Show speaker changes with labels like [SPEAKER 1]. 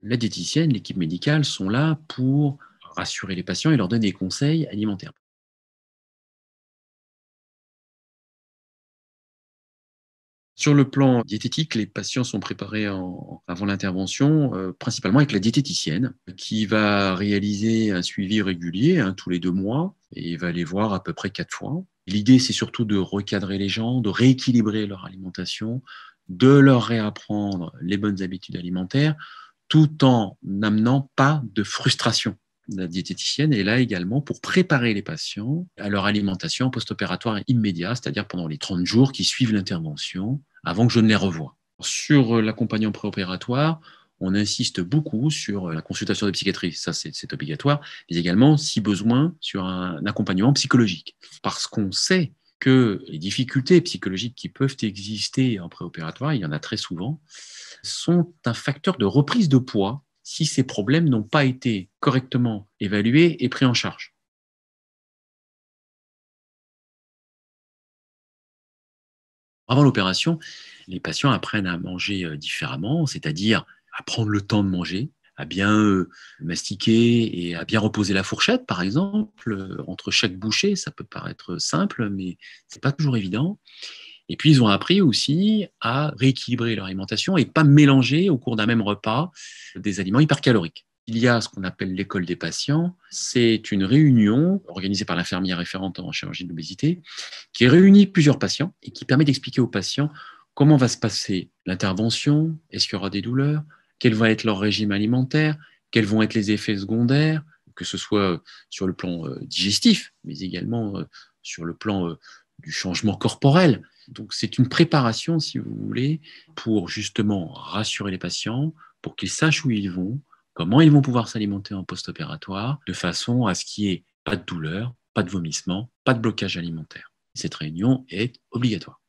[SPEAKER 1] La diététicienne, l'équipe médicale sont là pour rassurer les patients et leur donner des conseils alimentaires. Sur le plan diététique, les patients sont préparés avant l'intervention, principalement avec la diététicienne, qui va réaliser un suivi régulier, hein, tous les 2 mois, et va les voir à peu près 4 fois. L'idée, c'est surtout de recadrer les gens, de rééquilibrer leur alimentation, de leur réapprendre les bonnes habitudes alimentaires, tout en n'amenant pas de frustration. La diététicienne est là également pour préparer les patients à leur alimentation post-opératoire immédiate, c'est-à-dire pendant les 30 jours qui suivent l'intervention, avant que je ne les revoie. Sur l'accompagnement préopératoire, on insiste beaucoup sur la consultation de psychiatrie, ça c'est obligatoire, mais également, si besoin, sur un accompagnement psychologique. Parce qu'on sait que les difficultés psychologiques qui peuvent exister en préopératoire, il y en a très souvent, sont un facteur de reprise de poids si ces problèmes n'ont pas été correctement évalués et pris en charge. Avant l'opération, les patients apprennent à manger différemment, c'est-à-dire à prendre le temps de manger, à bien mastiquer et à bien reposer la fourchette, par exemple, entre chaque bouchée. Ça peut paraître simple, mais c'est pas toujours évident. Et puis, ils ont appris aussi à rééquilibrer leur alimentation et pas mélanger au cours d'un même repas des aliments hypercaloriques. Il y a ce qu'on appelle l'école des patients. C'est une réunion organisée par l'infirmière référente en chirurgie de l'obésité qui réunit plusieurs patients et qui permet d'expliquer aux patients comment va se passer l'intervention, est-ce qu'il y aura des douleurs, quel va être leur régime alimentaire, quels vont être les effets secondaires, que ce soit sur le plan digestif, mais également sur le plan du changement corporel. Donc c'est une préparation, si vous voulez, pour justement rassurer les patients, pour qu'ils sachent où ils vont, comment ils vont pouvoir s'alimenter en post-opératoire, de façon à ce qu'il n'y ait pas de douleur, pas de vomissement, pas de blocage alimentaire. Cette réunion est obligatoire.